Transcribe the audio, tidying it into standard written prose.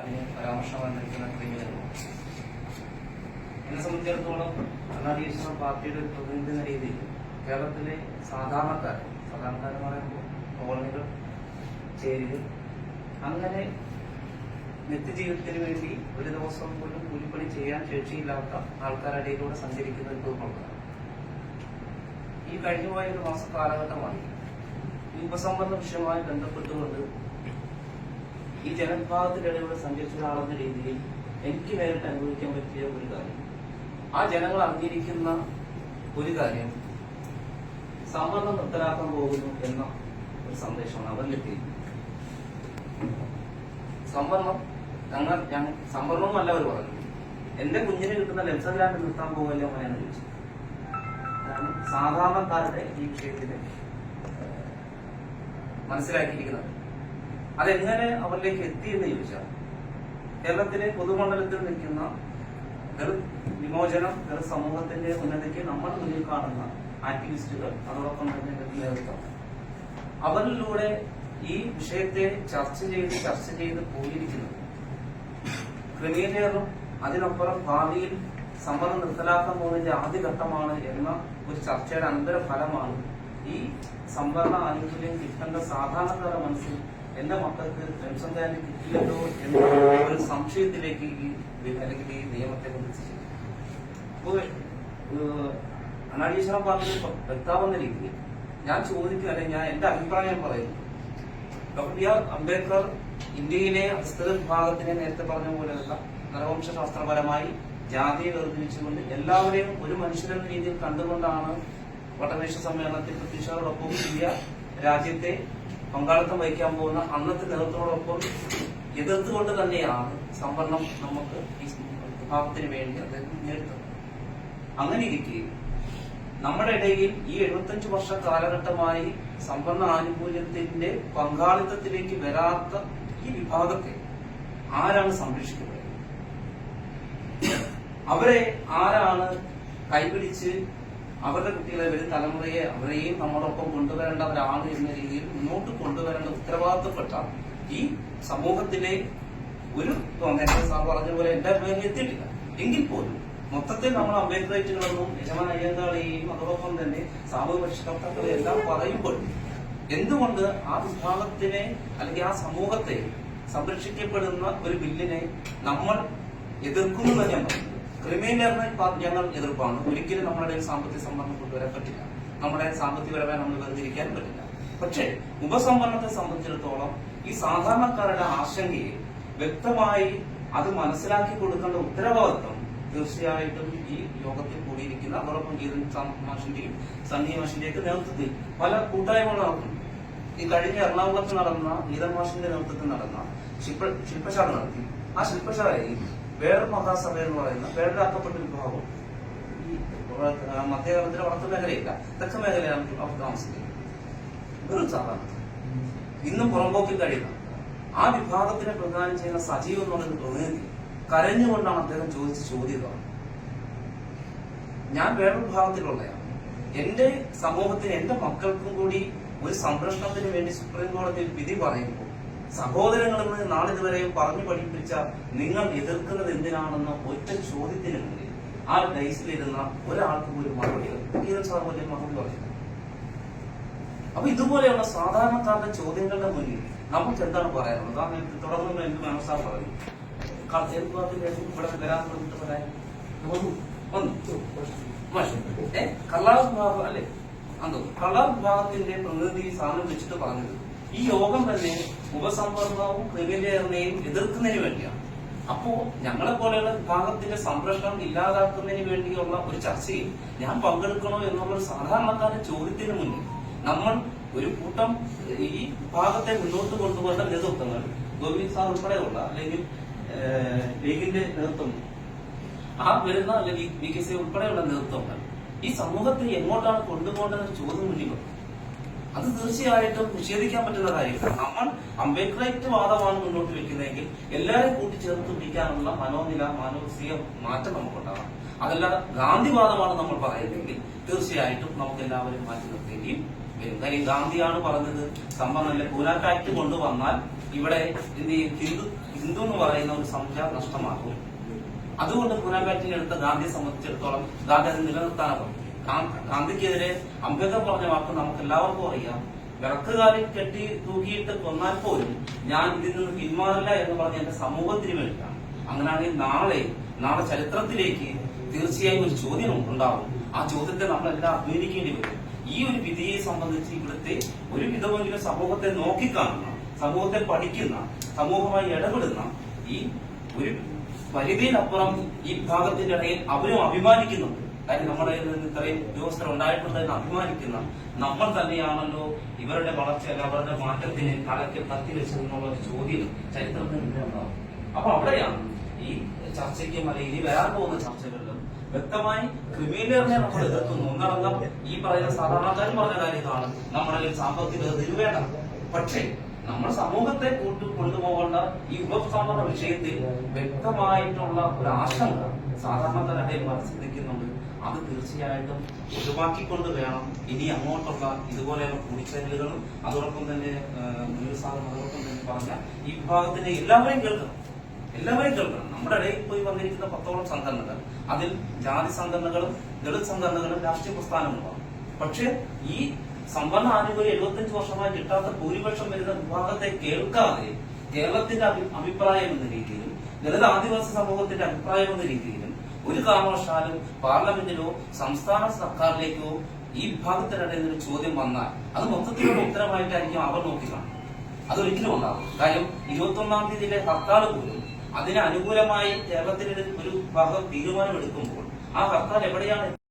അതിന് പരാമർശം വന്നിരിക്കുന്ന ക്രിമിനൽ. എന്നെ സംബന്ധിച്ചിടത്തോളം അണ്ണാ പാർട്ടിയുടെ ഒരു പ്രതിനിധി എന്ന രീതിയിൽ കേരളത്തിലെ സാധാരണക്കാരെന്ന് പറയുമ്പോൾ കോളനികൾ, ചേരികൾ, അങ്ങനെ നിത്യജീവിതത്തിന് വേണ്ടി ഒരു ദിവസം പോലും കൂലിപ്പണി ചെയ്യാൻ ശേഷിയില്ലാത്ത ആൾക്കാരുടെ ഇടയിലൂടെ സഞ്ചരിക്കുന്ന ഒരു പ്രവർത്തനം. ഈ കഴിഞ്ഞുപോയ ഒരു മാസ കാലഘട്ടമാണ് ഈ ഉപസംബന്ധ വിഷയവുമായി ബന്ധപ്പെട്ടുകൊണ്ട് ഈ ജനവിഭാഗത്തിന്റെ ഇടയിലൂടെ സഞ്ചരിച്ച ഒരാളെന്ന രീതിയിൽ എനിക്ക് നേരിട്ട് അനുഭവിക്കാൻ പറ്റിയ ഒരു കാര്യം, ആ ജനങ്ങൾ അറിഞ്ഞിരിക്കുന്ന ഒരു കാര്യം, സംവരണം നിർത്തലാക്കാൻ പോകുന്നു എന്ന ഒരു സന്ദേശമാണ് അവരിലെത്തിയിരിക്കുന്നത്. സംവരണമല്ല അവർ പറഞ്ഞു, എന്റെ കുഞ്ഞിന് കിട്ടുന്ന ലെൻസഗ്രാൻഡ് നിർത്താൻ പോകല്ലോ അങ്ങനെയാണ് ചോദിച്ചത്. അതാണ് സാധാരണക്കാരുടെ ഈ വിഷയത്തിൽ മനസ്സിലാക്കിയിരിക്കുന്നത്. അതെങ്ങനെ അവരിലേക്ക് എത്തിയെന്ന് ചോദിച്ചാൽ, കേരളത്തിലെ പൊതുമണ്ഡലത്തിൽ നിൽക്കുന്ന വിമോചനം, സമൂഹത്തിന്റെ ഉന്നതിക്ക് നമ്മൾ മുന്നിൽ കാണുന്ന ആക്ടിവിസ്റ്റുകൾ, അതോടൊപ്പം തന്നെ നേതൃത്വം, അവരിലൂടെ ഈ വിഷയത്തെ ചർച്ച ചെയ്ത് പോയിരിക്കുന്നത് ക്രമീകരണം, അതിനപ്പുറം ഭാവിയിൽ സംവരണം നിർത്തലാക്കാൻ പോകുന്നതിന്റെ ആദ്യഘട്ടമാണ് എന്ന ഒരു ചർച്ചയുടെ അനന്തരഫലമാണ് ഈ സംവരണ ആനുകൂല്യം കിട്ടേണ്ട സാധാരണക്കാരുടെ മനസ്സിൽ എന്റെ മക്കൾക്ക് പെൻഷൻ കാര്യം കിട്ടില്ലല്ലോ എന്ന ഒരു സംശയത്തിലേക്ക് അല്ലെങ്കിൽ ഈ നിയമത്തെ കുറിച്ച് അണ്ണാ പാർട്ടിയിൽ വ്യക്താവുന്ന രീതിയിൽ ഞാൻ ചോദിക്കുക, അല്ലെങ്കിൽ ഞാൻ എന്റെ അഭിപ്രായം പറയുന്നു. ഡോക്ടർ ബി ആർ അംബേദ്കർ ഇന്ത്യയിലെ അധസ്ഥിത വിഭാഗത്തിനെ നേരത്തെ പറഞ്ഞ പോലെയുള്ള നരവംശാസ്ത്രപരമായി ജാതിയെ വേർതിരിച്ചുകൊണ്ട് എല്ലാവരെയും ഒരു മനുഷ്യരെന്ന രീതിയിൽ കണ്ടുകൊണ്ടാണ് വട്ടമേശ സമ്മേളനത്തിൽ ബ്രിട്ടീഷുകാരോടൊപ്പം ഇന്ത്യ രാജ്യത്തെ പങ്കാളിത്തം വഹിക്കാൻ പോകുന്ന അന്നത്തെ നേതൃത്വത്തോടൊപ്പം എതിർത്തുകൊണ്ട് തന്നെയാണ് സംവരണം നമുക്ക് ഈ വിഭാഗത്തിന് വേണ്ടി അദ്ദേഹം നേരിട്ടത്. അങ്ങനെ ഇരിക്കെ നമ്മുടെ ഇടയിൽ ഈ 75 വർഷ കാലഘട്ടമായി സംവരണ ആനുകൂല്യത്തിന്റെ പങ്കാളിത്തത്തിലേക്ക് വരാത്ത ഈ വിഭാഗത്തെ ആരാണ് സംരക്ഷിക്കുന്നത്? അവരെ ആരാണ് കൈപിടിച്ച് അവരുടെ കുട്ടികളെ, വരും തലമുറയെ, അവരെയും നമ്മോടൊപ്പം കൊണ്ടുവരേണ്ടവരാണ് എന്ന രീതിയിൽ മുന്നോട്ട് കൊണ്ടുവരേണ്ട ഉത്തരവാദിത്തപ്പെട്ട ഈ സമൂഹത്തിലെ ഒരു നേരത്തെ സാർ പറഞ്ഞ പോലെ എന്റെ പേരിൽ എത്തിയിട്ടില്ല എങ്കിൽ പോലും മൊത്തത്തിൽ നമ്മൾ അംബേദ്കറേറ്റുകളെന്നും യജമാൻ അയ്യങ്കാളെയും അതോടൊപ്പം തന്നെ സാമൂഹ്യ പരിഷ്കർത്താക്കളെ എല്ലാം പറയുമ്പോൾ എന്തുകൊണ്ട് ആ വിഭാഗത്തിനെ അല്ലെങ്കിൽ ആ സമൂഹത്തെ സംരക്ഷിക്കപ്പെടുന്ന ഒരു ബില്ലിനെ നമ്മൾ എതിർക്കുന്നു എന്ന് ഞാൻ പറയുന്നത്? ക്രിമിനലിനെ ഞങ്ങൾ എതിർപ്പാണ്. ഒരിക്കലും നമ്മുടെ സാമ്പത്തിക സംവരണം കൊണ്ടുവരാൻ പറ്റില്ല, നമ്മുടെ സാമ്പത്തികപരമായി നമ്മൾ വേർതിരിക്കാൻ പറ്റില്ല. പക്ഷേ ഉപസംവരണത്തെ സംബന്ധിച്ചിടത്തോളം ഈ സാധാരണക്കാരുടെ ആശങ്കയെ വ്യക്തമായി അത് മനസ്സിലാക്കി കൊടുക്കേണ്ട ഉത്തരവാദിത്വം തീർച്ചയായിട്ടും ഈ യോഗത്തിൽ കൂടിയിരിക്കുന്ന അതോടൊപ്പം ഗീതൻ മാഷിന്റെയും സണ്ണി മാഷിന്റെയൊക്കെ നേതൃത്വത്തിൽ പല കൂട്ടായ്മകൾ നടത്തുന്നു. ഈ കഴിഞ്ഞ എറണാകുളത്ത് നടന്ന ഗീതൻ മാഷിന്റെ നേതൃത്വത്തിൽ നടന്ന ശില്പശാല നടത്തി. ആ ശില്പശാലയിൽ വേറെ മഹാസഭ എന്ന് പറയുന്ന വേറൊരാക്കപ്പെട്ട വിഭാഗം ഈ മധ്യകാലത്തിലെ വളർത്തു മേഖലയില്ല, തെക്ക് മേഖലയാണ് അവർ താമസിക്കുന്നത്. വെറും സാധാരണ ഇന്നും പുറമ്പോക്കിൽ കഴിയുന്ന ആ വിഭാഗത്തിനെ പ്രദാനം ചെയ്യുന്ന സജീവ് എന്നുള്ളൊരു പ്രതിനിധി കരഞ്ഞുകൊണ്ടാണ് അദ്ദേഹം ചോദിച്ച ചോദ്യം. ഞാൻ വേറൊരു വിഭാഗത്തിലുള്ളതാണ്, എന്റെ സമൂഹത്തിന്, എന്റെ മക്കൾക്കും കൂടി ഒരു സംരക്ഷണത്തിന് വേണ്ടി സുപ്രീം കോടതിയിൽ വിധി പറയുമ്പോൾ സഹോദരങ്ങളെന്ന് നാളിതുവരെയും പറഞ്ഞു പഠിപ്പിച്ച നിങ്ങൾ എതിർക്കുന്നത് എന്തിനാണെന്ന ഒറ്റ ചോദ്യത്തിന് മുന്നിൽ ആ ഡൈസിലിരുന്ന ഒരാൾക്ക് പോലും മറുപടി പറഞ്ഞു. അപ്പൊ ഇതുപോലെയുള്ള സാധാരണക്കാരുടെ ചോദ്യങ്ങളുടെ മുന്നിൽ നമുക്ക് എന്താണ് പറയാനുള്ളത്? കാരണം തുടർന്ന് എനിക്ക് മനസ്സാർ പറഞ്ഞു ഇവിടെ വരാൻ പറയാൻ കള്ളാർ വിഭാഗം അല്ലെ, അതോ കള്ളാർ വിഭാഗത്തിന്റെ പ്രതിനിധി സാധനം വെച്ചിട്ട് പറഞ്ഞത് ഈ യോഗം തന്നെ ഉപസംവരണവും ക്രിമിനലിനെയും എതിർക്കുന്നതിന് വേണ്ടിയാണ്. അപ്പോ ഞങ്ങളെ പോലെയുള്ള വിഭാഗത്തിന്റെ സംരക്ഷണം ഇല്ലാതാക്കുന്നതിന് വേണ്ടിയുള്ള ഒരു ചർച്ചയിൽ ഞാൻ പങ്കെടുക്കണോ എന്നുള്ള ഒരു സാധാരണക്കാരുടെ ചോദ്യത്തിന് മുന്നിൽ നമ്മൾ ഒരു കൂട്ടം ഈ വിഭാഗത്തെ മുന്നോട്ട് കൊണ്ടുപോകുന്ന നേതൃത്വങ്ങൾ, ഗോവിന്ദ് സാർ ഉൾപ്പെടെയുള്ള അല്ലെങ്കിൽ ലീഗിന്റെ നേതൃത്വം, ആ വരുന്ന അല്ലെങ്കിൽ BKC ഉൾപ്പെടെയുള്ള നേതൃത്വങ്ങൾ ഈ സമൂഹത്തെ എങ്ങോട്ടാണ് കൊണ്ടുപോകേണ്ടതെന്ന് ചോദ്യം മുന്നിൽ വന്നു. അത് തീർച്ചയായിട്ടും നിഷേധിക്കാൻ പറ്റുന്ന കാര്യമാണ്. നമ്മൾ അംബേദ്കറേറ്റ് വാദമാണ് മുന്നോട്ട് വെക്കുന്നതെങ്കിൽ എല്ലാവരെയും കൂട്ടിച്ചേർത്ത് പിടിക്കാനുള്ള മാനസിക മാറ്റം നമുക്കുണ്ടാകണം. അതല്ലാതെ ഗാന്ധിവാദമാണ് നമ്മൾ പറയുന്നതെങ്കിൽ തീർച്ചയായിട്ടും നമുക്ക് എല്ലാവരും മാറ്റി നിർത്തേണ്ടിയും വരും. കാര്യം ഗാന്ധിയാണ് പറഞ്ഞത്, സംവരണ കൂലാറ്റ് ആക്ട് കൊണ്ടുവന്നാൽ ഇവിടെ എന്ത് ചെയ്യും, ഹിന്ദു എന്ന് പറയുന്ന ഒരു സംഖ്യ നഷ്ടമാകും. അതുകൊണ്ട് പൂനം ബാറ്റിനെ എടുത്ത ഗാന്ധിയെ സംബന്ധിച്ചിടത്തോളം ഗാന്ധി അത് നിലനിർത്താനാകും. ഗാന്ധിക്കെതിരെ അംബേദ്കർ പറഞ്ഞ വാക്ക് നമുക്ക് എല്ലാവർക്കും അറിയാം. വിളക്കുകാലിൽ കെട്ടി തൂക്കിയിട്ട് കൊന്നാൽ പോലും ഞാൻ ഇതിൽ നിന്ന് പിന്മാറില്ല എന്ന് പറഞ്ഞ് എന്റെ സമൂഹത്തിന് വേണ്ടിയാണ്. അങ്ങനെയാണെങ്കിൽ നാളെ ചരിത്രത്തിലേക്ക് തീർച്ചയായും ഒരു ചോദ്യം ഉണ്ടാവും. ആ ചോദ്യത്തെ നമ്മളെല്ലാം അഭിമുഖീകരിക്കേണ്ടി വരും. ഈ ഒരു വിധിയെ സംബന്ധിച്ച് ഇവിടുത്തെ ഒരു വിധമെങ്കിലും സമൂഹത്തെ നോക്കിക്കാണുന്ന, സമൂഹത്തെ പഠിക്കുന്ന, സമൂഹമായി ഇടപെടുന്ന ഈ ഒരു പരിധിയിലപ്പുറം ഈ വിഭാഗത്തിന്റെ ഇടയിൽ അവരും അഭിമാനിക്കുന്നുണ്ട്. കാര്യം നമ്മുടെ ഇത്രയും ഉദ്യോഗസ്ഥർ ഉണ്ടായിട്ടുണ്ടെന്ന് അഭിമാനിക്കുന്ന നമ്മൾ തന്നെയാണല്ലോ ഇവരുടെ വളർച്ച, അവരുടെ മാറ്റത്തിന് തലയ്ക്ക് കത്തി വെച്ചതെന്നുള്ള ഒരു ചോദ്യം ചരിത്രത്തിൽ ഉണ്ടാവും. അപ്പൊ അവിടെയാണ് ഈ ചർച്ചയ്ക്കും അല്ലെങ്കിൽ ഇനി വരാൻ പോകുന്ന ചർച്ചകളിലും വ്യക്തമായി ക്രിമിനലിനെ നമ്മൾ എതിർക്കുന്നു. ഒന്നടങ്കം ഈ പറയുന്ന സാധാരണക്കാരും പറഞ്ഞ കാര്യം ഇതാണ്, നമ്മുടെ സാമ്പത്തിക വേണ്ട. പക്ഷേ നമ്മൾ സമൂഹത്തെ കൊണ്ടുപോകേണ്ട ഈ ഉപസംഹരണ വിഷയത്തിൽ വ്യക്തമായിട്ടുള്ള ഒരു ആശങ്ക സാധാരണക്കാരുടെ മനസ്സിലിരിക്കുന്നുണ്ട്. അത് തീർച്ചയായിട്ടും ഒഴിവാക്കിക്കൊണ്ട് വേണം ഇനി അങ്ങോട്ടുള്ള ഇതുപോലെയുള്ള കൂടിച്ചേരലുകളും അതോടൊപ്പം തന്നെ അതോടൊപ്പം തന്നെ പറഞ്ഞ ഈ വിഭാഗത്തിന്റെ എല്ലാവരെയും കേൾക്കണം. നമ്മുടെ ഇടയിൽ പോയി വന്നിരിക്കുന്ന 10ഓളം സംഘടനകൾ, അതിൽ ജാതി സംഘടനകളും ദളിത് സംഘടനകളും രാഷ്ട്രീയ പ്രസ്ഥാനങ്ങളുമാണ്. പക്ഷെ ഈ സംവരണ ആനുകൂല്യം 75 വർഷമായി കിട്ടാത്ത ഭൂരിപക്ഷം വരുന്ന വിഭാഗത്തെ കേൾക്കാതെ കേരളത്തിന്റെ അഭിപ്രായം എന്ന രീതിയിലും ദളിത് ആദിവാസി സമൂഹത്തിന്റെ അഭിപ്രായം എന്ന രീതിയിലും ഒരു കാരണവശാലും പാർലമെന്റിലോ സംസ്ഥാന സർക്കാരിലേക്കോ ഈ വിഭാഗത്തിനിടയിൽ ഒരു ചോദ്യം വന്നാൽ അത് മൊത്തത്തിലുള്ള ഉത്തരമായിട്ടായിരിക്കും അവർ നോക്കിക്കാണുന്നത്. അതൊരിക്കലും ഉണ്ടാകും. കാര്യം 21-ാം തീയതിയിലെ ഹർത്താൽ പോലും അതിന് അനുകൂലമായി കേരളത്തിലെ ഒരു ഭാഗം തീരുമാനമെടുക്കുമ്പോൾ ആ ഹർത്താൽ എവിടെയാണ്